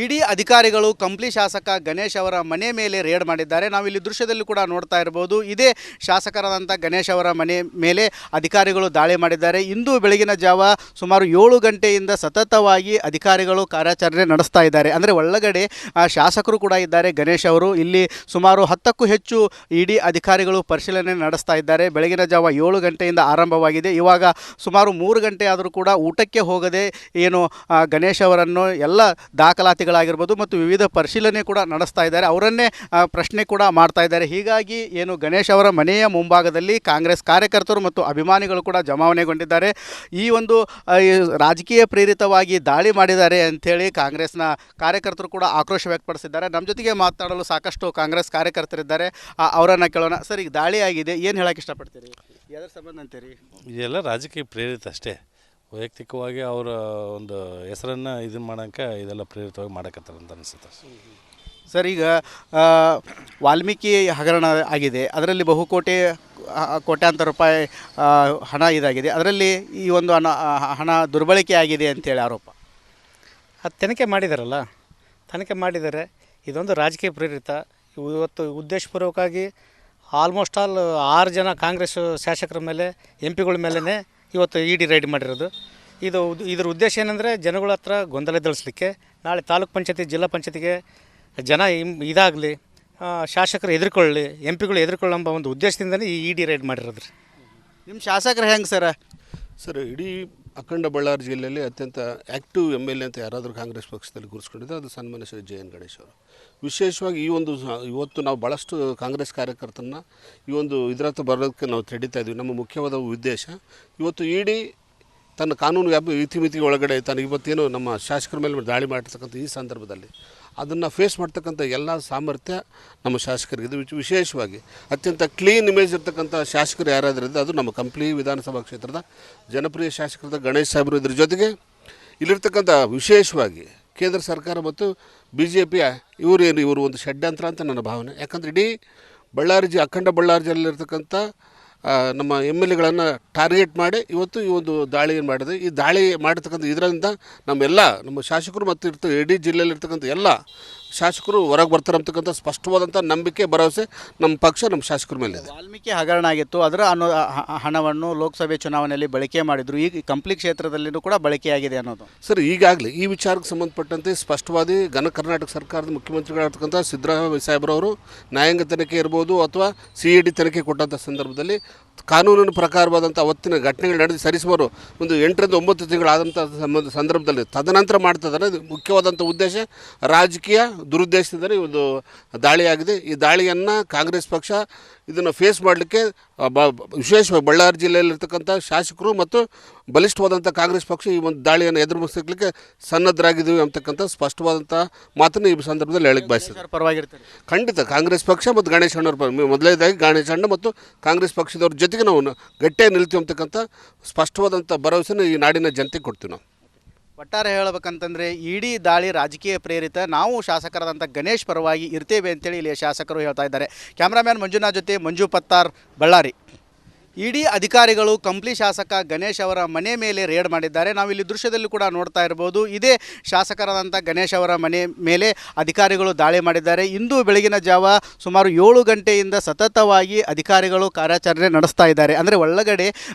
ಇಡಿ ಅಧಿಕಾರಿಗಳು ಕಂಪ್ಲಿ ಶಾಸಕ ಗಣೇಶ್ ಅವರ ಮನೆ ಮೇಲೆ ರೇಡ್ ಮಾಡಿದ್ದಾರೆ. ನಾವು ಇಲ್ಲಿ ದೃಶ್ಯದಲ್ಲಿ ಕೂಡ ನೋಡ್ತಾ ಇರಬಹುದು. ಇದೇ ಶಾಸಕರಾದಂಥ ಗಣೇಶ್ ಅವರ ಮನೆ ಮೇಲೆ ಅಧಿಕಾರಿಗಳು ದಾಳಿ ಮಾಡಿದ್ದಾರೆ. ಇಂದು ಬೆಳಗಿನ ಜಾವ ಸುಮಾರು 7 ಗಂಟೆಯಿಂದ ಸತತವಾಗಿ ಅಧಿಕಾರಿಗಳು ಕಾರ್ಯಾಚರಣೆ ನಡೆಸ್ತಾ ಇದ್ದಾರೆ. ಅಂದರೆ ಒಳಗಡೆ ಶಾಸಕರು ಕೂಡ ಇದ್ದಾರೆ. ಗಣೇಶ್ ಅವರು ಇಲ್ಲಿ ಸುಮಾರು 10ಕ್ಕೂ ಹೆಚ್ಚು ಇಡಿ ಅಧಿಕಾರಿಗಳು ಪರಿಶೀಲನೆ ನಡೆಸ್ತಾ ಇದ್ದಾರೆ. ಬೆಳಗಿನ ಜಾವ 7 ಗಂಟೆಯಿಂದ ಆರಂಭವಾಗಿದೆ. ಇವಾಗ ಸುಮಾರು 3 ಗಂಟೆ ಆದರೂ ಕೂಡ ಊಟಕ್ಕೆ ಹೋಗದೆ ಏನು ಗಣೇಶ್ ಅವರನ್ನು ಎಲ್ಲ ದಾಖಲಾತಿಗಳಾಗಿರ್ಬೋದು ಮತ್ತು ವಿವಿಧ ಪರಿಶೀಲನೆ ಕೂಡ ನಡೆಸ್ತಾ ಇದ್ದಾರೆ. ಅವರನ್ನೇ ಪ್ರಶ್ನೆ ಕೂಡ ಮಾಡ್ತಾ ಇದ್ದಾರೆ. ಹೀಗಾಗಿ ಏನು ಗಣೇಶ್ ಅವರ ಮನೆಯ ಮುಂಭಾಗದಲ್ಲಿ ಕಾಂಗ್ರೆಸ್ ಕಾರ್ಯಕರ್ತರು ಮತ್ತು ಅಭಿಮಾನಿಗಳು ಕೂಡ ಜಮಾವಣೆಗೊಂಡಿದ್ದಾರೆ. ಈ ಒಂದು ರಾಜಕೀಯ ಪ್ರೇರಿತವಾಗಿ ದಾಳಿ ಮಾಡಿದ್ದಾರೆ ಅಂಥೇಳಿ ಕಾಂಗ್ರೆಸ್ನ ಕಾರ್ಯಕರ್ತರು ಕೂಡ ಆಕ್ರೋಶ ವ್ಯಕ್ತಪಡಿಸಿದ್ದಾರೆ. ನಮ್ಮ ಜೊತೆಗೆ ಮಾತನಾಡಲು ಸಾಕಷ್ಟು ಕಾಂಗ್ರೆಸ್ ಕಾರ್ಯಕರ್ತರಿದ್ದಾರೆ. ಅವರನ್ನು ಕೇಳೋಣ. ಸರ್, ಈಗ ದಾಳಿ ಆಗಿದೆ, ಏನು ಹೇಳಕ್ಕೆ ಇಷ್ಟಪಡ್ತೀರಿ? ಯಾವುದ್ರ ಸಂಬಂಧ ಅಂತೀರಿ? ಇದೆಲ್ಲ ರಾಜಕೀಯ ಪ್ರೇರಿತ ಅಷ್ಟೇ. ವೈಯಕ್ತಿಕವಾಗಿ ಅವರ ಒಂದು ಹೆಸರನ್ನು ಇದನ್ನು ಮಾಡೋಕ್ಕೆ ಇದೆಲ್ಲ ಪ್ರೇರಿತವಾಗಿ ಮಾಡಕತ್ತಾರೆ ಅಂತ ಅನಿಸುತ್ತೆ. ಸರ್, ಈಗ ವಾಲ್ಮೀಕಿ ಹಗರಣ ಆಗಿದೆ. ಅದರಲ್ಲಿ ಕೋಟ್ಯಾಂತರ ರೂಪಾಯಿ ಹಣ ಇದಾಗಿದೆ. ಅದರಲ್ಲಿ ಈ ಒಂದು ಹಣ ದುರ್ಬಳಕೆ ಆಗಿದೆ ಅಂತೇಳಿ ಆರೋಪ. ಅದು ತನಿಖೆ ಮಾಡಿದಾರಲ್ಲ, ತನಿಖೆ ಮಾಡಿದ್ದಾರೆ. ಇದೊಂದು ರಾಜಕೀಯ ಪ್ರೇರಿತ. ಇವತ್ತು ಉದ್ದೇಶಪೂರ್ವಕವಾಗಿ ಆಲ್ಮೋಸ್ಟ್ 6 ಜನ ಕಾಂಗ್ರೆಸ್ ಶಾಸಕರ ಮೇಲೆ MP ಗಳ ಮೇಲೇ ಇವತ್ತು ಇಡಿ ರೈಡ್ ಮಾಡಿರೋದು. ಇದ್ರ ಉದ್ದೇಶ ಏನಂದರೆ ಜನಗಳ ಹತ್ರ ಗೊಂದಲದಳಿಸ್ಲಿಕ್ಕೆ, ನಾಳೆ ತಾಲೂಕು ಪಂಚಾಯತಿ ಜಿಲ್ಲಾ ಪಂಚಾಯತಿಗೆ ಜನ ಇದಾಗಲಿ, ಶಾಸಕರು ಎದುರ್ಕೊಳ್ಳಿ, MP ಗಳು ಎದುರ್ಕೊಳ್ಳೋ ಒಂದು ಉದ್ದೇಶದಿಂದಲೇ ಈ ಇಡಿ ರೈಡ್ ಮಾಡಿರೋದು. ನಿಮ್ಮ ಶಾಸಕರು ಹೆಂಗೆ ಸರ್, ಇಡೀ ಅಖಂಡ ಬಳ್ಳಾರಿ ಜಿಲ್ಲೆಯಲ್ಲಿ ಅತ್ಯಂತ ಆ್ಯಕ್ಟಿವ್ MLA ಅಂತ ಯಾರಾದರೂ ಕಾಂಗ್ರೆಸ್ ಪಕ್ಷದಲ್ಲಿ ಗುರುಸ್ಕೊಂಡಿದ್ದರೆ ಅದು ಸನ್ಮಾನ್ಯ ಶ್ರೀ JN ಗಣೇಶ್ ಅವರು. ವಿಶೇಷವಾಗಿ ಇವತ್ತು ನಾವು ಭಾಳಷ್ಟು ಕಾಂಗ್ರೆಸ್ ಕಾರ್ಯಕರ್ತರನ್ನ ಈ ಒಂದು ಇದರತ್ತ ಬರೋದಕ್ಕೆ ನಾವು ತಡೀತಾ ಇದ್ವಿ. ನಮ್ಮ ಮುಖ್ಯವಾದ ಉದ್ದೇಶ ಇವತ್ತು ಇಡಿ ತನ್ನ ಕಾನೂನು ಇತಿಮಿತಿ ಒಳಗಡೆ ಇವತ್ತೇನು ನಮ್ಮ ಶಾಸಕರ ಮೇಲೆ ದಾಳಿ ಮಾಡಿರ್ತಕ್ಕಂಥ ಈ ಸಂದರ್ಭದಲ್ಲಿ ಅದನ್ನು ಫೇಸ್ ಮಾಡ್ತಕ್ಕಂಥ ಎಲ್ಲ ಸಾಮರ್ಥ್ಯ ನಮ್ಮ ಶಾಸಕರಿಗೆ. ವಿಶೇಷವಾಗಿ ಅತ್ಯಂತ ಕ್ಲೀನ್ ಇಮೇಜ್ ಇರ್ತಕ್ಕಂಥ ಶಾಸಕರು ಯಾರಾದರೂ ಇದ್ದರೆ ಅದು ನಮ್ಮ ಕಂಪ್ಲಿ ವಿಧಾನಸಭಾ ಕ್ಷೇತ್ರದ ಜನಪ್ರಿಯ ಶಾಸಕರಾದ ಗಣೇಶ್ ಸಾಹೇಬರು. ಇದ್ರ ಜೊತೆಗೆ ಇಲ್ಲಿರ್ತಕ್ಕಂಥ ವಿಶೇಷವಾಗಿ ಕೇಂದ್ರ ಸರ್ಕಾರ ಮತ್ತು BJP ಇವರು ಒಂದು ಷಡ್ಯಂತ್ರ ಅಂತ ನನ್ನ ಭಾವನೆ. ಯಾಕಂದರೆ ಇಡೀ ಅಖಂಡ ಬಳ್ಳಾರಿ ಜಿಲ್ಲೆಯಲ್ಲಿರ್ತಕ್ಕಂಥ ನಮ್ಮ MLAಗಳನ್ನು ಟಾರ್ಗೆಟ್ ಮಾಡಿ ಇವತ್ತು ಈ ಒಂದು ದಾಳಿ ಮಾಡಿದೆ. ಈ ದಾಳಿ ಮಾಡಿರ್ತಕ್ಕಂಥ ಇದರಿಂದ ನಮ್ಮ ಶಾಸಕರು ಮತ್ತು ಇಡೀ ಜಿಲ್ಲೆಯಲ್ಲಿರ್ತಕ್ಕಂಥ ಎಲ್ಲ ಶಾಸಕರು ಹೊರಗೆ ಬರ್ತಾರೆ ಅಂತಕ್ಕಂಥ ಸ್ಪಷ್ಟವಾದಂಥ ನಂಬಿಕೆ, ಭರವಸೆ ನಮ್ಮ ಪಕ್ಷ, ನಮ್ಮ ಶಾಸಕರ ಮೇಲೆ ಇದೆ. ವಾಲ್ಮೀಕಿ ಹಗರಣ ಆಗಿತ್ತು, ಅದರ ಹಣವನ್ನು ಲೋಕಸಭೆ ಚುನಾವಣೆಯಲ್ಲಿ ಬಳಕೆ ಮಾಡಿದ್ರು. ಈಗ ಕಂಪ್ಲಿ ಕ್ಷೇತ್ರದಲ್ಲಿಯೂ ಕೂಡ ಬಳಕೆಯಾಗಿದೆ ಅನ್ನೋದು. ಸರ್, ಈಗಾಗಲೇ ಈ ವಿಚಾರಕ್ಕೆ ಸಂಬಂಧಪಟ್ಟಂತೆ ಸ್ಪಷ್ಟವಾದಿ ಕರ್ನಾಟಕ ಸರ್ಕಾರದ ಮುಖ್ಯಮಂತ್ರಿಗಳಾಗಿರ್ತಕ್ಕಂಥ ಸಿದ್ದರಾಮಯ್ಯ ಸಾಹೇಬ್ರವರು ನ್ಯಾಯಾಂಗ ತನಿಖೆ ಇರ್ಬೋದು ಅಥವಾ CID ತನಿಖೆ ಕೊಟ್ಟಂಥ ಸಂದರ್ಭದಲ್ಲಿ ಕಾನೂನಿನ ಪ್ರಕಾರವಾದಂಥ ಅವತ್ತಿನ ಘಟನೆಗಳು ನಡೆದು ಸರಿಸುಮಾರು ಒಂದು 8 ರಿಂದ 9 ತಿಂಗಳಾದಂಥ ಸಂದರ್ಭದಲ್ಲಿ ತದನಂತರ ಮಾಡ್ತಿದ್ದಾರೆ. ಮುಖ್ಯವಾದಂಥ ಉದ್ದೇಶ ರಾಜಕೀಯ ದುರುದ್ದೇಶದಿಂದ ಒಂದು ದಾಳಿಯಾಗಿದೆ. ಈ ದಾಳಿಯನ್ನು ಕಾಂಗ್ರೆಸ್ ಪಕ್ಷ ಇದನ್ನು ಫೇಸ್ ಮಾಡಲಿಕ್ಕೆ ವಿಶೇಷವಾಗಿ ಬಳ್ಳಾರಿ ಜಿಲ್ಲೆಯಲ್ಲಿರ್ತಕ್ಕಂಥ ಶಾಸಕರು ಮತ್ತು ಬಲಿಷ್ಠವಾದಂಥ ಕಾಂಗ್ರೆಸ್ ಪಕ್ಷ ಈ ಒಂದು ದಾಳಿಯನ್ನು ಎದುರಿಸಲಿಕ್ಕೆ ಸನ್ನದ್ಧರಾಗಿದ್ದೀವಿ ಅಂತಕ್ಕಂಥ ಸ್ಪಷ್ಟವಾದಂಥ ಮಾತನ್ನು ಈ ಸಂದರ್ಭದಲ್ಲಿ ಹೇಳಕ್ಕೆ ಬಯಸ್ತಾರೆ. ಪರವಾಗಿರ್ತಾರೆ ಖಂಡಿತ ಕಾಂಗ್ರೆಸ್ ಪಕ್ಷ ಮತ್ತು ಗಣೇಶ್ ಅಣ್ಣವ್ರ ಮೊದಲನೇದಾಗಿ ಗಣೇಶ್ ಅಣ್ಣ ಮತ್ತು ಕಾಂಗ್ರೆಸ್ ಪಕ್ಷದವ್ರ ಜೊತೆಗೆ ನಾವು ಗಟ್ಟಿಯಾಗಿ ನಿಲ್ತೀವಿ ಅಂತಕ್ಕಂಥ ಸ್ಪಷ್ಟವಾದಂಥ ಭರವಸೆನ ಈ ನಾಡಿನ ಜನತೆಗೆ ಕೊಡ್ತೀವಿ ನಾವು. ಒಟ್ಟಾರೆ ಹೇಳಬೇಕಂತಂದರೆ ಇಡೀ ದಾಳಿ ರಾಜಕೀಯ ಪ್ರೇರಿತ. ನಾವು ಶಾಸಕರಾದಂಥ ಗಣೇಶ್ ಪರವಾಗಿ ಇರ್ತೇವೆ ಅಂತೇಳಿ ಇಲ್ಲಿ ಶಾಸಕರು ಹೇಳ್ತಾ ಇದ್ದಾರೆ. ಕ್ಯಾಮ್ರಾಮ್ಯಾನ್ ಮಂಜುನಾಥ್ ಜೊತೆ ಮಂಜು ಪತ್ತಾರ್, ಬಳ್ಳಾರಿ. ಇಡಿ ಅಧಿಕಾರಿಗಳು ಕಂಪ್ಲಿ ಶಾಸಕ ಗಣೇಶ್ ಅವರ ಮನೆ ಮೇಲೆ ರೇಡ್ ಮಾಡಿದ್ದಾರೆ. ನಾವು ಇಲ್ಲಿ ದೃಶ್ಯದಲ್ಲಿ ಕೂಡ ನೋಡ್ತಾ ಇರಬಹುದು. ಇದೇ ಶಾಸಕರಾದಂಥ ಗಣೇಶ್ ಅವರ ಮನೆ ಮೇಲೆ ಅಧಿಕಾರಿಗಳು ದಾಳಿ ಮಾಡಿದ್ದಾರೆ. ಇಂದು ಬೆಳಗಿನ ಜಾವ ಸುಮಾರು 7 ಗಂಟೆಯಿಂದ ಸತತವಾಗಿ ಅಧಿಕಾರಿಗಳು ಕಾರ್ಯಾಚರಣೆ ನಡೆಸ್ತಾ ಇದ್ದಾರೆ. ಅಂದರೆ ಒಳಗಡೆ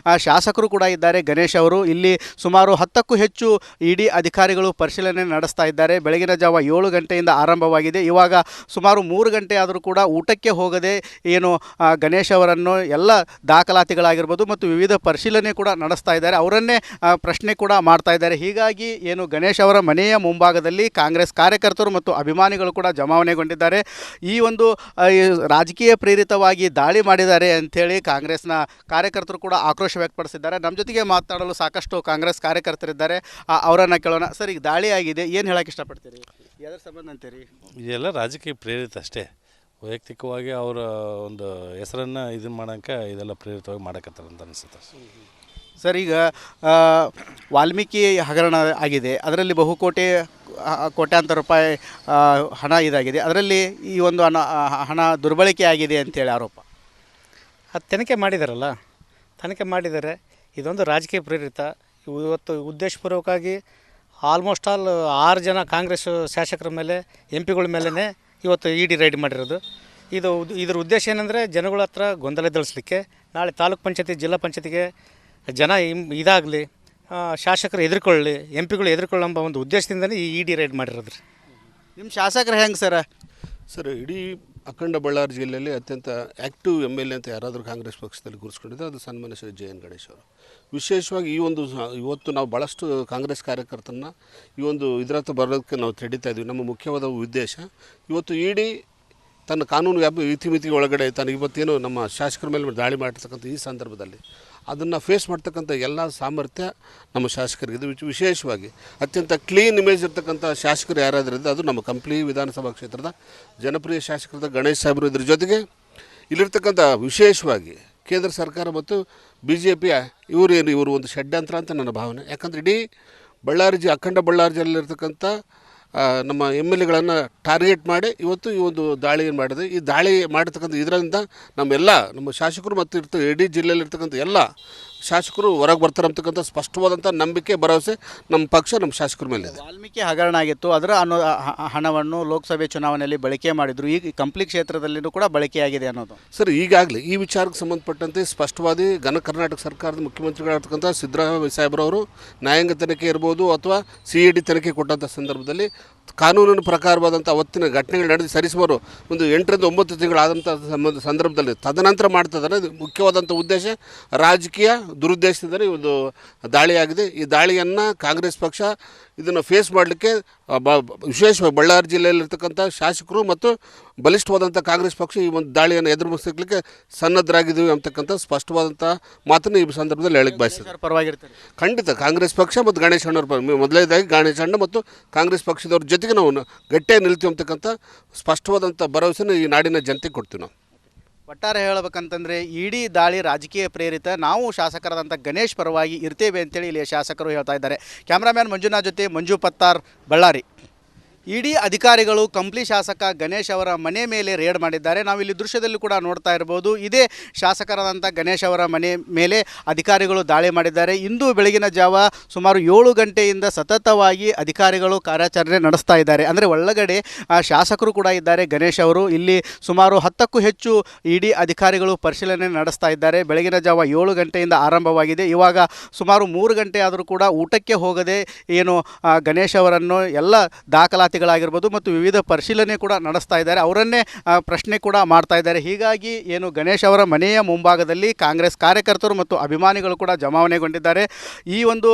ಶಾಸಕರು ಕೂಡ ಇದ್ದಾರೆ. ಗಣೇಶ್ ಅವರು ಇಲ್ಲಿ ಸುಮಾರು 10ಕ್ಕೂ ಹೆಚ್ಚು ಇಡಿ ಅಧಿಕಾರಿಗಳು ಪರಿಶೀಲನೆ ನಡೆಸ್ತಾ ಇದ್ದಾರೆ. ಬೆಳಗಿನ ಜಾವ 7 ಗಂಟೆಯಿಂದ ಆರಂಭವಾಗಿದೆ. ಇವಾಗ ಸುಮಾರು 3 ಗಂಟೆ ಆದರೂ ಕೂಡ ಊಟಕ್ಕೆ ಹೋಗದೆ ಏನು ಗಣೇಶ್ ಅವರನ್ನು ಎಲ್ಲ ದಾಖಲಾತಿಗಳಾಗಿರ್ಬೋದು ಮತ್ತು ವಿವಿಧ ಪರಿಶೀಲನೆ ಕೂಡ ನಡೆಸ್ತಾ ಇದ್ದಾರೆ. ಅವರನ್ನೇ ಪ್ರಶ್ನೆ ಕೂಡ ಮಾಡ್ತಾ ಇದ್ದಾರೆ. ಹೀಗಾಗಿ ಏನು ಗಣೇಶ್ ಅವರ ಮನೆಯ ಮುಂಭಾಗದಲ್ಲಿ ಕಾಂಗ್ರೆಸ್ ಕಾರ್ಯಕರ್ತರು ಮತ್ತು ಅಭಿಮಾನಿಗಳು ಕೂಡ ಜಮಾವಣೆಗೊಂಡಿದ್ದಾರೆ. ಈ ಒಂದು ರಾಜಕೀಯ ಪ್ರೇರಿತವಾಗಿ ದಾಳಿ ಮಾಡಿದ್ದಾರೆ ಅಂಥೇಳಿ ಕಾಂಗ್ರೆಸ್ನ ಕಾರ್ಯಕರ್ತರು ಕೂಡ ಆಕ್ರೋಶ ವ್ಯಕ್ತಪಡಿಸಿದ್ದಾರೆ. ನಮ್ಮ ಜೊತೆಗೆ ಮಾತನಾಡಲು ಸಾಕಷ್ಟು ಕಾಂಗ್ರೆಸ್ ಕಾರ್ಯಕರ್ತರಿದ್ದಾರೆ. ಅವರನ್ನು ಕೇಳೋಣ. ಸರ್, ಈಗ ದಾಳಿ ಆಗಿದೆ, ಏನು ಹೇಳಕ್ಕೆ ಇಷ್ಟಪಡ್ತೀರಿ? ಯಾವುದ್ರ ಸಂಬಂಧ ಅಂತೀರಿ? ಇದೆಲ್ಲ ರಾಜಕೀಯ ಪ್ರೇರಿತ ಅಷ್ಟೇ. ವೈಯಕ್ತಿಕವಾಗಿ ಅವರ ಒಂದು ಹೆಸರನ್ನು ಇದನ್ನು ಮಾಡೋಕ್ಕೆ ಇದೆಲ್ಲ ಪ್ರೇರಿತವಾಗಿ ಮಾಡಕತ್ತಾರೆ ಅಂತ ಅನಿಸುತ್ತೆ. ಸರ್, ಈಗ ವಾಲ್ಮೀಕಿ ಹಗರಣ ಆಗಿದೆ. ಅದರಲ್ಲಿ ಕೋಟ್ಯಾಂತರ ರೂಪಾಯಿ ಹಣ ಇದಾಗಿದೆ. ಅದರಲ್ಲಿ ಈ ಒಂದು ಹಣ ದುರ್ಬಳಕೆ ಆಗಿದೆ ಅಂತೇಳಿ ಆರೋಪ. ಅದು ತನಿಖೆ ಮಾಡಿದಾರಲ್ಲ, ತನಿಖೆ ಮಾಡಿದ್ದಾರೆ. ಇದೊಂದು ರಾಜಕೀಯ ಪ್ರೇರಿತ. ಇವತ್ತು ಉದ್ದೇಶಪೂರ್ವಕವಾಗಿ ಆಲ್ಮೋಸ್ಟ್ ಆಲ್ 6 ಜನ ಕಾಂಗ್ರೆಸ್ ಶಾಸಕರ ಮೇಲೆ ಎಂ ಪಿಗಳ ಮೇಲೇ ಇವತ್ತು ಇ ಡಿ ರೈಡ್ ಮಾಡಿರೋದು. ಇದರ ಉದ್ದೇಶ ಏನಂದರೆ ಜನಗಳ ಹತ್ರ ಗೊಂದಲಗೊಳಿಸಲಿಕ್ಕೆ, ನಾಳೆ ತಾಲೂಕ್ ಪಂಚಾಯತಿ ಜಿಲ್ಲಾ ಪಂಚಾಯತಿಗೆ ಜನ ಇದಾಗಲಿ, ಶಾಸಕರು ಎದುರ್ಕೊಳ್ಳಿ, ಎಂ ಪಿಗಳು ಎದುರ್ಕೊಳ್ಳೋಂಬ ಒಂದು ಉದ್ದೇಶದಿಂದಲೇ ಈ ಇ ಡಿ ರೈಡ್ ಮಾಡಿರೋದು ರೀ. ನಿಮ್ಮ ಶಾಸಕರು ಹೆಂಗೆ ಸರ್, ಇಡೀ ಅಖಂಡ ಬಳ್ಳಾರಿ ಜಿಲ್ಲೆಯಲ್ಲಿ ಅತ್ಯಂತ ಆ್ಯಕ್ಟಿವ್ ಎಮ್ ಎಲ್ ಎ ಅಂತ ಯಾರಾದರೂ ಕಾಂಗ್ರೆಸ್ ಪಕ್ಷದಲ್ಲಿ ಗುರುಸ್ಕೊಂಡಿದೆ ಅದು ಸನ್ಮಾನ್ಯ ಶ್ರೀ ಜೆ ಎನ್ ಗಣೇಶ್ ಅವರು. ವಿಶೇಷವಾಗಿ ಇವತ್ತು ನಾವು ಭಾಳಷ್ಟು ಕಾಂಗ್ರೆಸ್ ಕಾರ್ಯಕರ್ತರನ್ನ ಈ ಒಂದು ಇದರತ್ತ ಬರೋದಕ್ಕೆ ನಾವು ತಡೀತಾ ಇದ್ವಿ. ನಮ್ಮ ಮುಖ್ಯವಾದ ಉದ್ದೇಶ ಇವತ್ತು ಇಡೀ ತನ್ನ ಕಾನೂನು ಇತಿಮಿತಿ ಒಳಗಡೆ ತಾನು ಇವತ್ತೇನು ನಮ್ಮ ಶಾಸಕರ ಮೇಲೆ ದಾಳಿ ಮಾಡಿರ್ತಕ್ಕಂಥ ಈ ಸಂದರ್ಭದಲ್ಲಿ ಅದನ್ನು ಫೇಸ್ ಮಾಡ್ತಕ್ಕಂಥ ಎಲ್ಲ ಸಾಮರ್ಥ್ಯ ನಮ್ಮ ಶಾಸಕರಿಗೆ. ಇದು ವಿಶೇಷವಾಗಿ ಅತ್ಯಂತ ಕ್ಲೀನ್ ಇಮೇಜ್ ಇರ್ತಕ್ಕಂಥ ಶಾಸಕರು ಯಾರಾದ್ರಿಂದ ಅದು ನಮ್ಮ ಕಂಪ್ಲಿ ವಿಧಾನಸಭಾ ಕ್ಷೇತ್ರದ ಜನಪ್ರಿಯ ಶಾಸಕರಾದ ಗಣೇಶ್ ಸಾಹೇಬರು. ಇದ್ರ ಜೊತೆಗೆ ಇಲ್ಲಿರ್ತಕ್ಕಂಥ ವಿಶೇಷವಾಗಿ ಕೇಂದ್ರ ಸರ್ಕಾರ ಮತ್ತು BJP ಇವರು ಒಂದು ಷಡ್ಯಂತ್ರ ಅಂತ ನನ್ನ ಭಾವನೆ. ಯಾಕಂದರೆ ಇಡೀ ಅಖಂಡ ಬಳ್ಳಾರಿ ಜಿಲ್ಲೆಯಲ್ಲಿರ್ತಕ್ಕಂಥ ನಮ್ಮ MLAಗಳನ್ನು ಟಾರ್ಗೆಟ್ ಮಾಡಿ ಇವತ್ತು ಈ ಒಂದು ದಾಳಿ ಮಾಡಿದೆ. ಈ ದಾಳಿ ಮಾಡಿರ್ತಕ್ಕಂಥ ಇದರಿಂದ ನಮ್ಮ ಶಾಸಕರು ಮತ್ತು ಇಡೀ ಜಿಲ್ಲೆಯಲ್ಲಿರ್ತಕ್ಕಂಥ ಎಲ್ಲ ಶಾಸಕರು ಹೊರಗೆ ಬರ್ತಾರೆ ಅಂತಕ್ಕಂಥ ಸ್ಪಷ್ಟವಾದಂಥ ನಂಬಿಕೆ, ಭರವಸೆ ನಮ್ಮ ಪಕ್ಷ, ನಮ್ಮ ಶಾಸಕರ ಮೇಲೆ ಇದೆ. ವಾಲ್ಮೀಕಿ ಹಗರಣ ಆಗಿತ್ತು, ಅದರ ಹಣವನ್ನು ಲೋಕಸಭೆ ಚುನಾವಣೆಯಲ್ಲಿ ಬಳಕೆ ಮಾಡಿದ್ರು. ಈಗ ಕಂಪ್ಲಿ ಕ್ಷೇತ್ರದಲ್ಲಿಯೂ ಕೂಡ ಬಳಕೆಯಾಗಿದೆ ಅನ್ನೋದು ಸರ್. ಈಗಾಗಲೇ ಈ ವಿಚಾರಕ್ಕೆ ಸಂಬಂಧಪಟ್ಟಂತೆ ಸ್ಪಷ್ಟವಾದಿ ಕರ್ನಾಟಕ ಸರ್ಕಾರದ ಮುಖ್ಯಮಂತ್ರಿಗಳಾಗಿರ್ತಕ್ಕಂಥ ಸಿದ್ದರಾಮಯ್ಯ ಸಾಹೇಬ್ರವರು ನ್ಯಾಯಾಂಗ ತನಿಖೆ ಇರ್ಬೋದು ಅಥವಾ CID ತನಿಖೆ ಕೊಟ್ಟಂಥ ಸಂದರ್ಭದಲ್ಲಿ ಕಾನೂನಿನ ಪ್ರಕಾರವಾದಂಥ ಅವತ್ತಿನ ಘಟನೆಗಳು ನಡೆದು ಸರಿಸುಮಾರು ಒಂದು 8 ರಿಂದ 9 ತಿಂಗಳಾದಂಥ ಸಂದರ್ಭದಲ್ಲಿ ತದನಂತರ ಮಾಡ್ತಿದ್ದಾರೆ. ಇದು ಮುಖ್ಯವಾದಂಥ ಉದ್ದೇಶ ರಾಜಕೀಯ ದುರುದ್ದೇಶದಿಂದಲೇ ಒಂದು ದಾಳಿಯಾಗಿದೆ. ಈ ದಾಳಿಯನ್ನು ಕಾಂಗ್ರೆಸ್ ಪಕ್ಷ ಇದನ್ನು ಫೇಸ್ ಮಾಡಲಿಕ್ಕೆ ವಿಶೇಷವಾಗಿ ಬಳ್ಳಾರಿ ಜಿಲ್ಲೆಯಲ್ಲಿರ್ತಕ್ಕಂಥ ಶಾಸಕರು ಮತ್ತು ಬಲಿಷ್ಠವಾದಂಥ ಕಾಂಗ್ರೆಸ್ ಪಕ್ಷ ಈ ಒಂದು ದಾಳಿಯನ್ನು ಎದುರಿಸಲಿಕ್ಕೆ ಸನ್ನದ್ಧರಾಗಿದ್ದೀವಿ ಅಂತಕ್ಕಂಥ ಸ್ಪಷ್ಟವಾದಂಥ ಮಾತನ್ನು ಈ ಸಂದರ್ಭದಲ್ಲಿ ಹೇಳಕ್ಕೆ ಬಯಸ್ತಾರೆ. ಪರವಾಗಿರ್ತಾರೆ ಖಂಡಿತ ಕಾಂಗ್ರೆಸ್ ಪಕ್ಷ ಮತ್ತು ಗಣೇಶ್ ಅಣ್ಣವ್ರ ಮೊದಲನೇದಾಗಿ ಗಣೇಶ್ ಅಣ್ಣ ಮತ್ತು ಕಾಂಗ್ರೆಸ್ ಪಕ್ಷದವ್ರ ಜೊತೆಗೆ ನಾವು ಗಟ್ಟಿಯಾಗಿ ನಿಲ್ತೀವಿ ಅಂತಕ್ಕಂಥ ಸ್ಪಷ್ಟವಾದಂಥ ಭರವಸೆನ ಈ ನಾಡಿನ ಜನತೆಗೆ ಕೊಡ್ತೀವಿ ನಾವು. ಒಟ್ಟಾರೆ ಹೇಳಬೇಕಂತಂದರೆ ಇಡೀ ದಾಳಿ ರಾಜಕೀಯ ಪ್ರೇರಿತ. ನಾವು ಶಾಸಕರಾದಂಥ ಗಣೇಶ್ ಪರವಾಗಿ ಇರ್ತೇವೆ ಅಂತೇಳಿ ಇಲ್ಲಿಯ ಶಾಸಕರು ಹೇಳ್ತಾ ಇದ್ದಾರೆ. ಕ್ಯಾಮ್ರಾಮ್ಯಾನ್ ಮಂಜುನಾಥ್ ಜೊತೆ ಮಂಜು ಪತ್ತಾರ್, ಬಳ್ಳಾರಿ. ಇಡೀ ಅಧಿಕಾರಿಗಳು ಕಂಪ್ಲಿ ಶಾಸಕ ಗಣೇಶ್ ಅವರ ಮನೆ ಮೇಲೆ ರೇಡ್ ಮಾಡಿದ್ದಾರೆ. ನಾವು ಇಲ್ಲಿ ದೃಶ್ಯದಲ್ಲಿ ಕೂಡ ನೋಡ್ತಾ ಇರ್ಬೋದು. ಇದೇ ಶಾಸಕರಾದಂಥ ಗಣೇಶ್ ಅವರ ಮನೆ ಮೇಲೆ ಅಧಿಕಾರಿಗಳು ದಾಳಿ ಮಾಡಿದ್ದಾರೆ. ಇಂದು ಬೆಳಗಿನ ಜಾವ ಸುಮಾರು 7 ಗಂಟೆಯಿಂದ ಸತತವಾಗಿ ಅಧಿಕಾರಿಗಳು ಕಾರ್ಯಾಚರಣೆ ನಡೆಸ್ತಾ ಇದ್ದಾರೆ. ಅಂದರೆ ಒಳಗಡೆ ಶಾಸಕರು ಕೂಡ ಇದ್ದಾರೆ. ಗಣೇಶ್ ಅವರು ಇಲ್ಲಿ ಸುಮಾರು 10ಕ್ಕೂ ಹೆಚ್ಚು ಇಡೀ ಅಧಿಕಾರಿಗಳು ಪರಿಶೀಲನೆ ನಡೆಸ್ತಾ ಇದ್ದಾರೆ. ಬೆಳಗಿನ ಜಾವ 7 ಗಂಟೆಯಿಂದ ಆರಂಭವಾಗಿದೆ. ಇವಾಗ ಸುಮಾರು 3 ಗಂಟೆ ಆದರೂ ಕೂಡ ಊಟಕ್ಕೆ ಹೋಗದೆ ಏನು ಗಣೇಶ್ ಅವರನ್ನು ಎಲ್ಲ ದಾಖಲಾತಿಗಳಾಗಿರ್ಬೋದು ಮತ್ತು ವಿವಿಧ ಪರಿಶೀಲನೆ ಕೂಡ ನಡೆಸ್ತಾ ಇದ್ದಾರೆ. ಅವರನ್ನೇ ಪ್ರಶ್ನೆ ಕೂಡ ಮಾಡ್ತಾ ಇದ್ದಾರೆ. ಹೀಗಾಗಿ ಏನು ಗಣೇಶ್ ಅವರ ಮನೆಯ ಮುಂಭಾಗದಲ್ಲಿ ಕಾಂಗ್ರೆಸ್ ಕಾರ್ಯಕರ್ತರು ಮತ್ತು ಅಭಿಮಾನಿಗಳು ಕೂಡ ಜಮಾವಣೆಗೊಂಡಿದ್ದಾರೆ. ಈ ಒಂದು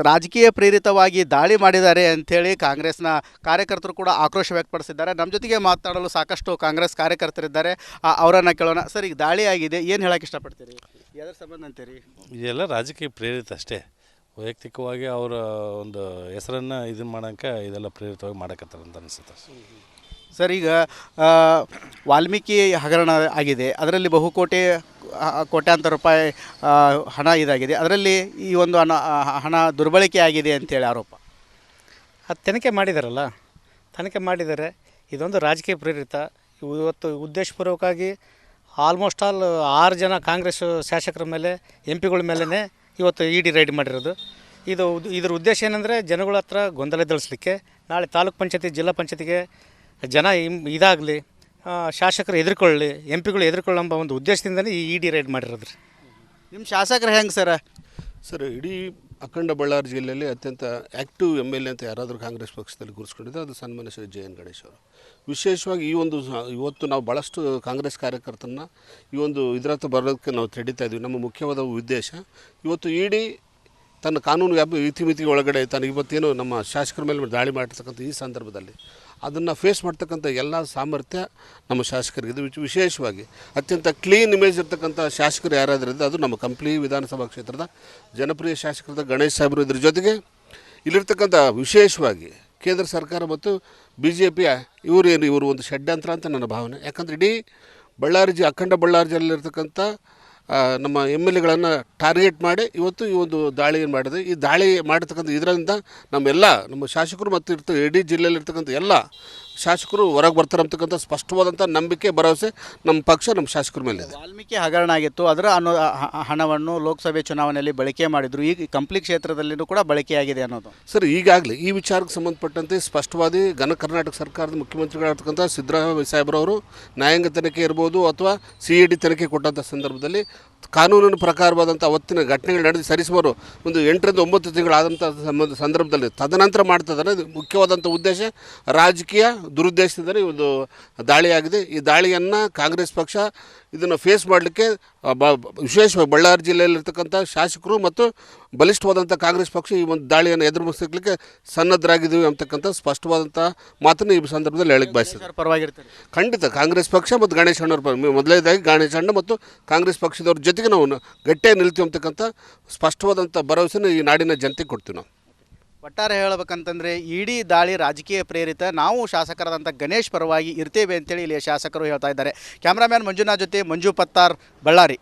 ರಾಜಕೀಯ ಪ್ರೇರಿತವಾಗಿ ದಾಳಿ ಮಾಡಿದ್ದಾರೆ ಅಂಥೇಳಿ ಕಾಂಗ್ರೆಸ್ನ ಕಾರ್ಯಕರ್ತರು ಕೂಡ ಆಕ್ರೋಶ ವ್ಯಕ್ತಪಡಿಸಿದ್ದಾರೆ. ನಮ್ಮ ಜೊತೆಗೆ ಮಾತಾಡಲು ಸಾಕಷ್ಟು ಕಾಂಗ್ರೆಸ್ ಕಾರ್ಯಕರ್ತರಿದ್ದಾರೆ. ಅವರನ್ನು ಕೇಳೋಣ. ಸರ್, ಈಗ ದಾಳಿ ಆಗಿದೆ, ಏನು ಹೇಳಕ್ಕೆ ಇಷ್ಟಪಡ್ತೀರಿ? ಅದರ ಸಂಬಂಧ ಅಂತೀರಿ? ಇದೆಲ್ಲ ರಾಜಕೀಯ ಪ್ರೇರಿತ ಅಷ್ಟೇ. ವೈಯಕ್ತಿಕವಾಗಿ ಅವರ ಒಂದು ಹೆಸರನ್ನು ಮಾಡೋಕ್ಕೆ ಇದೆಲ್ಲ ಪ್ರೇರಿತವಾಗಿ ಮಾಡಕತ್ತಾರೆ ಅಂತ ಅನಿಸುತ್ತೆ. ಸರ್, ಈಗ ವಾಲ್ಮೀಕಿ ಹಗರಣ ಆಗಿದೆ, ಅದರಲ್ಲಿ ಕೋಟ್ಯಾಂತರ ರೂಪಾಯಿ ಹಣ ಇದಾಗಿದೆ. ಅದರಲ್ಲಿ ಈ ಒಂದು ಹಣ ದುರ್ಬಳಕೆ ಆಗಿದೆ ಅಂತೇಳಿ ಆರೋಪ. ಅದು ತನಿಖೆ ಮಾಡಿದ್ದಾರೆ. ಇದೊಂದು ರಾಜಕೀಯ ಪ್ರೇರಿತ. ಇವತ್ತು ಉದ್ದೇಶಪೂರ್ವಕವಾಗಿ ಆಲ್ಮೋಸ್ಟ್ ಆಲ್ 6 ಜನ ಕಾಂಗ್ರೆಸ್ ಶಾಸಕರ ಮೇಲೆ ಎಂ ಪಿಗಳ ಮೇಲೇ ಇವತ್ತು ಇ ಡಿ ರೈಡ್ ಮಾಡಿರೋದು. ಇದರ ಉದ್ದೇಶ ಏನಂದರೆ ಜನಗಳ ಹತ್ರ ಗೊಂದಲಗೊಳಿಸಲಿಕ್ಕೆ, ನಾಳೆ ತಾಲೂಕ್ ಪಂಚಾಯತಿ ಜಿಲ್ಲಾ ಪಂಚಾಯತಿಗೆ ಜನ ಇದಾಗಲಿ, ಶಾಸಕರು ಎದುರ್ಕೊಳ್ಳಿ, ಎಂ ಪಿಗಳು ಎದುರ್ಕೊಳ್ಳೋಂಬ ಒಂದು ಉದ್ದೇಶದಿಂದಲೇ ಈ ಇ ಡಿ ರೈಡ್ ಮಾಡಿರೋದು ರೀ. ನಿಮ್ಮ ಶಾಸಕರು ಹೆಂಗೆ ಸರ್, ಇಡೀ ಅಖಂಡ ಬಳ್ಳಾರಿ ಜಿಲ್ಲೆಯಲ್ಲಿ ಅತ್ಯಂತ ಆ್ಯಕ್ಟಿವ್ MLA ಅಂತ ಯಾರಾದರೂ ಕಾಂಗ್ರೆಸ್ ಪಕ್ಷದಲ್ಲಿ ಗುರುಸ್ಕೊಂಡಿದೆ ಅದು ಸನ್ಮಾನ್ಯ ಶ್ರೀ ಜೆ ಎನ್ ಗಣೇಶ್ ಅವರು. ವಿಶೇಷವಾಗಿ ಇವತ್ತು ನಾವು ಭಾಳಷ್ಟು ಕಾಂಗ್ರೆಸ್ ಕಾರ್ಯಕರ್ತರನ್ನ ಈ ಒಂದು ಇದರತ್ತ ಬರೋದಕ್ಕೆ ನಾವು ತಡೀತಾ ಇದ್ವಿ. ನಮ್ಮ ಮುಖ್ಯವಾದ ಉದ್ದೇಶ ಇವತ್ತು ಇಡೀ ತನ್ನ ಕಾನೂನು ಇತಿಮಿತಿ ಒಳಗಡೆ ತಾನು ಇವತ್ತೇನು ನಮ್ಮ ಶಾಸಕರ ಮೇಲೆ ದಾಳಿ ಮಾಡಿರ್ತಕ್ಕಂಥ ಈ ಸಂದರ್ಭದಲ್ಲಿ ಅದನ್ನು ಫೇಸ್ ಮಾಡ್ತಕ್ಕಂಥ ಎಲ್ಲ ಸಾಮರ್ಥ್ಯ ನಮ್ಮ ಶಾಸಕರಿಗೆ. ಇದು ವಿಶೇಷವಾಗಿ ಅತ್ಯಂತ ಕ್ಲೀನ್ ಇಮೇಜ್ ಇರ್ತಕ್ಕಂಥ ಶಾಸಕರು ಯಾರಾದ್ರಿಂದ ಅದು ನಮ್ಮ ಕಂಪ್ಲಿ ವಿಧಾನಸಭಾ ಕ್ಷೇತ್ರದ ಜನಪ್ರಿಯ ಶಾಸಕರಾದ ಗಣೇಶ್ ಸಾಹೇಬರು. ಇದ್ರ ಜೊತೆಗೆ ಇಲ್ಲಿರ್ತಕ್ಕಂಥ ವಿಶೇಷವಾಗಿ ಕೇಂದ್ರ ಸರ್ಕಾರ ಮತ್ತು BJP ಇವರು ಒಂದು ಷಡ್ಯಂತ್ರ ಅಂತ ನನ್ನ ಭಾವನೆ. ಯಾಕಂದರೆ ಇಡೀ ಅಖಂಡ ಬಳ್ಳಾರಿ ಜಿಲ್ಲೆಯಲ್ಲಿರ್ತಕ್ಕಂಥ ನಮ್ಮ ಎಮ್ ಎಲ್ ಎಗಳನ್ನು ಟಾರ್ಗೆಟ್ ಮಾಡಿ ಇವತ್ತು ಈ ಒಂದು ದಾಳಿಯನ್ನು ಮಾಡಿದೆ. ಈ ದಾಳಿ ಮಾಡಿರ್ತಕ್ಕಂಥ ಇದರಿಂದ ನಮ್ಮ ಶಾಸಕರು ಮತ್ತು ಇಡೀ ಜಿಲ್ಲೆಯಲ್ಲಿರ್ತಕ್ಕಂಥ ಎಲ್ಲ ಶಾಸಕರು ಹೊರಗೆ ಬರ್ತಾರೆ ಅಂತಕ್ಕಂಥ ಸ್ಪಷ್ಟವಾದಂಥ ನಂಬಿಕೆ ಭರವಸೆ ನಮ್ಮ ಪಕ್ಷ ನಮ್ಮ ಶಾಸಕರ ಮೇಲೆ ಇದೆ. ವಾಲ್ಮೀಕಿ ಹಗರಣ ಆಗಿತ್ತು, ಅದರ ಹಣವನ್ನು ಲೋಕಸಭೆ ಚುನಾವಣೆಯಲ್ಲಿ ಬಳಕೆ ಮಾಡಿದ್ರು. ಈಗ ಕಂಪ್ಲಿ ಕ್ಷೇತ್ರದಲ್ಲಿಯೂ ಕೂಡ ಬಳಕೆಯಾಗಿದೆ ಅನ್ನೋದು ಸರ್, ಈಗಾಗಲೇ ಈ ವಿಚಾರಕ್ಕೆ ಸಂಬಂಧಪಟ್ಟಂತೆ ಸ್ಪಷ್ಟವಾದಿ ಕರ್ನಾಟಕ ಸರ್ಕಾರದ ಮುಖ್ಯಮಂತ್ರಿಗಳಾಗಿರ್ತಕ್ಕಂಥ ಸಿದ್ದರಾಮಯ್ಯ ಸಾಹೇಬ್ರವರು ನ್ಯಾಯಾಂಗ ತನಿಖೆ ಇರ್ಬೋದು ಅಥವಾ CID ತನಿಖೆ ಕೊಟ್ಟಂಥ ಸಂದರ್ಭದಲ್ಲಿ ಕಾನೂನಿನ ಪ್ರಕಾರವಾದಂಥ ಅವತ್ತಿನ ಘಟನೆಗಳು ನಡೆದು ಸರಿಸುವರು ಒಂದು 8 ರಿಂದ 9 ತಿಂಗಳಾದಂಥ ಸಂದರ್ಭದಲ್ಲಿ ತದನಂತರ ಮಾಡ್ತಿದ್ದಾರೆ. ಇದು ಮುಖ್ಯವಾದಂಥ ಉದ್ದೇಶ ರಾಜಕೀಯ ದುರುದ್ದೇಶದಿಂದ ಒಂದು ದಾಳಿಯಾಗಿದೆ. ಈ ದಾಳಿಯನ್ನು ಕಾಂಗ್ರೆಸ್ ಪಕ್ಷ ಇದನ್ನು ಫೇಸ್ ಮಾಡಲಿಕ್ಕೆ ವಿಶೇಷವಾಗಿ ಬಳ್ಳಾರಿ ಜಿಲ್ಲೆಯಲ್ಲಿರ್ತಕ್ಕಂಥ ಶಾಸಕರು ಮತ್ತು ಬಲಿಷ್ಠವಾದಂಥ ಕಾಂಗ್ರೆಸ್ ಪಕ್ಷ ಈ ಒಂದು ದಾಳಿಯನ್ನು ಎದುರಿಸಲಿಕ್ಕೆ ಸನ್ನದ್ಧರಾಗಿದ್ದೀವಿ ಅಂತಕ್ಕಂಥ ಸ್ಪಷ್ಟವಾದಂಥ ಮಾತನ್ನು ಈ ಸಂದರ್ಭದಲ್ಲಿ ಹೇಳಕ್ಕೆ ಬಯಸ್ತದೆ. ಪರವಾಗಿರ್ತಾರೆ. ಖಂಡಿತ ಕಾಂಗ್ರೆಸ್ ಪಕ್ಷ ಮತ್ತು ಗಣೇಶ್ ಅಣ್ಣವ್ರ ಮೊದಲನೇದಾಗಿ ಗಣೇಶ್ ಅಣ್ಣ ಮತ್ತು ಕಾಂಗ್ರೆಸ್ ಪಕ್ಷದವ್ರ ಜೊತೆಗೆ ನಾವು ಗಟ್ಟಿಯಾಗಿ ನಿಲ್ತೀವಿ ಅಂತಕ್ಕಂಥ ಸ್ಪಷ್ಟವಾದಂಥ ಭರವಸೆನ ಈ ನಾಡಿನ ಜನತೆಗೆ ಕೊಡ್ತೀವಿ ನಾವು. ಒಟ್ಟಾರೆ ಹೇಳಬೇಕಂತಂದರೆ ಇಡೀ ದಾಳಿ ರಾಜಕೀಯ ಪ್ರೇರಿತ, ನಾವು ಶಾಸಕರಾದಂಥ ಗಣೇಶ್ ಪರವಾಗಿ ಇರ್ತೇವೆ ಅಂತೇಳಿ ಇಲ್ಲಿ ಶಾಸಕರು ಹೇಳ್ತಾ ಇದ್ದಾರೆ. ಕ್ಯಾಮ್ರಾಮ್ಯಾನ್ ಮಂಜುನಾಥ್ ಜೊತೆ ಮಂಜು ಪತ್ತಾರ್, ಬಳ್ಳಾರಿ.